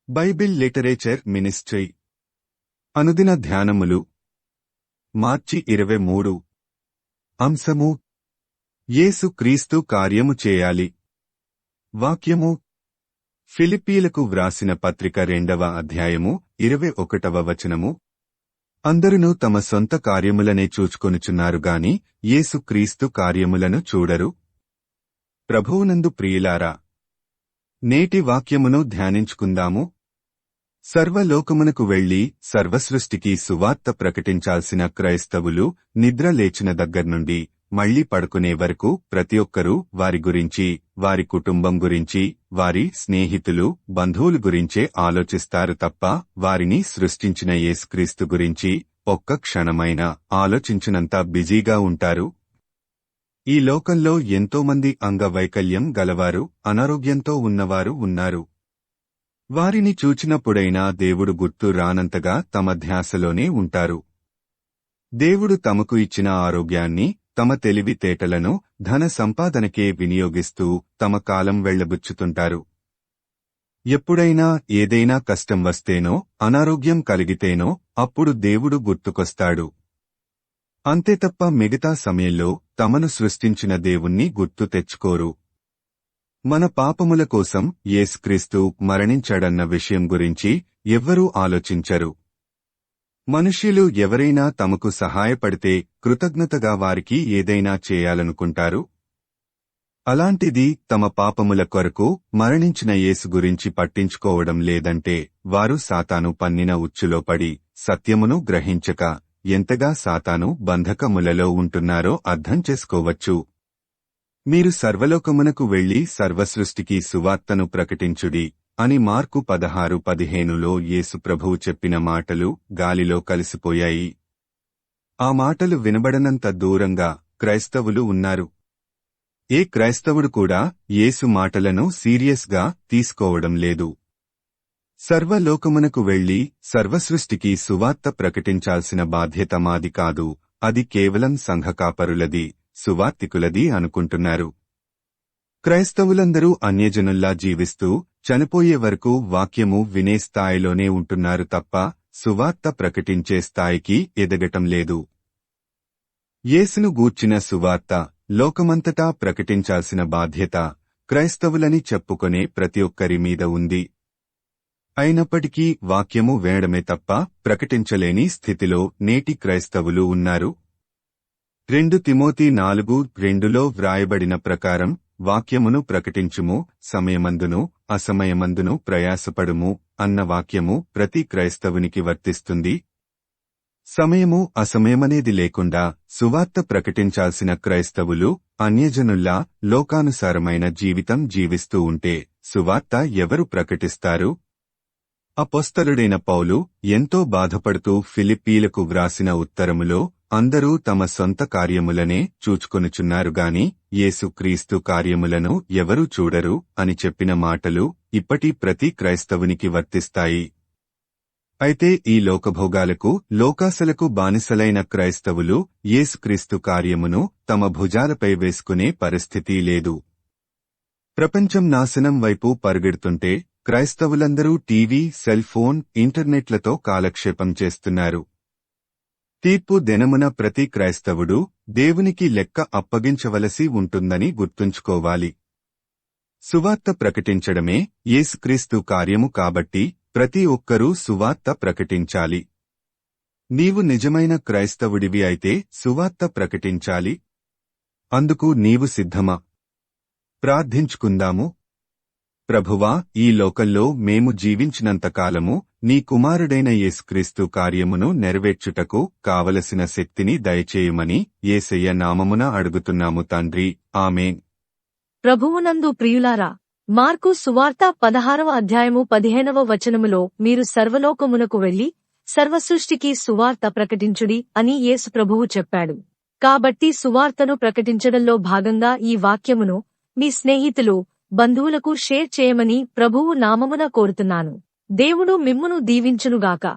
Bible literature ministry అనుదిన ధ్యానములు మార్చి 23 అంశము యేసు క్రీస్తు కార్యము చేయాలి. వాక్యము ఫిలిప్పీలకు వ్రాసిన పత్రిక 2వ అధ్యాయము 21వ వచనము. అందరును తమ సొంత కార్యములనే చూచుకొనుచున్నారు గాని యేసు క్రీస్తు కార్యములను చూడరు. ప్రభువునందు ప్రియులారా, నేటి వాక్యమును ధ్యానించుకుందాము. సర్వలోకమునకు వెళ్లి సర్వసృష్టికి సువార్త ప్రకటించాల్సిన క్రైస్తవులు నిద్ర లేచిన దగ్గర్నుండి మళ్లీ పడుకునే వరకు ప్రతి ఒక్కరూ వారి గురించి, వారి కుటుంబం గురించి, వారి స్నేహితులు, బంధువుల గురించే ఆలోచిస్తారు తప్ప వారిని సృష్టించిన యేసుక్రీస్తు గురించి ఒక్క క్షణమైనా ఆలోచించినంత బిజీగా ఉంటారు. ఈ లోకంలో ఎంతోమంది అంగవైకల్యం గలవారు, అనారోగ్యంతో ఉన్నవారు ఉన్నారు. వారిని చూచినప్పుడైనా దేవుడు గుర్తు రానంతగా తమ ధ్యాసలోనే ఉంటారు. దేవుడు తమకు ఇచ్చిన ఆరోగ్యాన్ని, తమ తెలివితేటలను ధన సంపాదనకే వినియోగిస్తూ తమ కాలం వెళ్లబుచ్చుతుంటారు. ఎప్పుడైనా ఏదైనా కష్టం వస్తేనో, అనారోగ్యం కలిగితేనో అప్పుడు దేవుడు గుర్తుకొస్తాడు. అంతే తప్ప మిగతా సమయంలో తమను సృష్టించిన దేవుణ్ణి గుర్తు తెచ్చుకోరు. మన పాపముల కోసం యేసుక్రీస్తు మరణించాడన్న విషయం గురించి ఎవ్వరూ ఆలోచించరు. మనుష్యులు ఎవరైనా తమకు సహాయపడితే కృతజ్ఞతగా వారికి ఏదైనా చేయాలనుకుంటారు. అలాంటిది తమ పాపముల కొరకు మరణించిన యేసు గురించి పట్టించుకోవడం లేదంటే వారు సాతాను పన్నిన ఉచ్చులో పడి సత్యమును గ్రహించక ఎంతగా సాతాను బంధకములలో ఉంటున్నారో అర్థం చేసుకోవచ్చు. మీరు సర్వలోకమునకు వెళ్లి సర్వసృష్టికి సువార్తను ప్రకటించుడి అని మార్కు 16:15లో యేసు ప్రభువు చెప్పిన మాటలు గాలిలో కలిసిపోయాయి. ఆ మాటలు వినబడనంత దూరంగా క్రైస్తవులు ఉన్నారు. ఏ క్రైస్తవుడు కూడా యేసు మాటలను సీరియస్గా తీసుకోవడం లేదు. సర్వలోకమునకు వెళ్లి సర్వసృష్టికి సువార్త ప్రకటించాల్సిన బాధ్యత మాది కాదు, అది కేవలం సంఘకాపరులది, సువార్తికులది అనుకుంటున్నారు. క్రైస్తవులందరూ అన్యజనుల్లా జీవిస్తూ చనిపోయే వరకు వాక్యము వినే స్థాయిలోనే ఉంటున్నారు తప్ప సువార్త ప్రకటించే స్థాయికి ఎదగటం లేదు. యేసును గూర్చిన సువార్త లోకమంతటా ప్రకటించాల్సిన బాధ్యత క్రైస్తవులని చెప్పుకొనే ప్రతి ఒక్కరి మీద ఉంది. అయినప్పటికీ వాక్యము వినడమే తప్ప ప్రకటించలేని స్థితిలో నేటి క్రైస్తవులు ఉన్నారు. 2 తిమోతి 4:2లో వ్రాయబడిన ప్రకారం వాక్యమును ప్రకటించుము, సమయమందును అసమయమందును ప్రయాసపడుము అన్న వాక్యము ప్రతి క్రైస్తవునికి వర్తిస్తుంది. సమయము అసమయమనేది లేకుండా సువార్త ప్రకటించాల్సిన క్రైస్తవులు అన్యజనుల్లా లోకానుసారమైన జీవితం జీవిస్తూ ఉంటే సువార్త ఎవరు ప్రకటిస్తారు? అపొస్తలుడైన పౌలు ఎంతో బాధపడుతూ ఫిలిప్పీలకు వ్రాసిన ఉత్తరములో అందరూ తమ సొంత కార్యములనే చూచుకొనుచున్నారు గాని యేసుక్రీస్తు కార్యములను ఎవరూ చూడరు అని చెప్పిన మాటలు ఇప్పటి ప్రతి క్రైస్తవునికి వర్తిస్తాయి. అయితే ఈ లోకభోగాలకు, లోకాశలకు బానిసలైన క్రైస్తవులు యేసుక్రీస్తు కార్యమును తమ భుజాలపై వేసుకునే పరిస్థితి లేదు. ప్రపంచం నాశనం వైపు పరుగెడుతుంటే క్రైస్తవులందరూ టీవీ, సెల్ ఫోన్, ఇంటర్నెట్లతో కాలక్షేపం చేస్తున్నారు. తీర్పు దినమున ప్రతి క్రైస్తవుడు దేవునికి లెక్క అప్పగించవలసి ఉంటుందని గుర్తుంచుకోవాలి. సువార్త ప్రకటించడమే యేసుక్రీస్తు కార్యము కాబట్టి ప్రతి ఒక్కరూ సువార్త ప్రకటించాలి. నీవు నిజమైన క్రైస్తవుడివి అయితే సువార్త ప్రకటించాలి. అందుకు నీవు సిద్ధమా? ప్రార్థించుకుందాము. ప్రభువా, ఈ లోకంలో మేము జీవించినంతకాలము నీ కుమారుడైన యేసుక్రీస్తు కార్యమును నెరవేర్చుటకు కావలసిన శక్తిని దయచేయమని యేసయ్య నామమున అడుగుతున్నాము తండ్రి. ఆమేన్. ప్రభువునందు ప్రియులారా, మార్కు సువార్త 16వ అధ్యాయము 15వ వచనములో మీరు సర్వలోకమునకు వెళ్లి సర్వసృష్టికి సువార్త ప్రకటించుడి అని యేసు ప్రభువు చెప్పాడు. కాబట్టి సువార్తను ప్రకటించడంలో భాగంగా ఈ వాక్యమును మీ స్నేహితులు, బంధువులకు షేర్ చేయమని ప్రభువు నామమున కోరుతున్నాను. దేవుడు మిమ్మును దీవించునుగాక.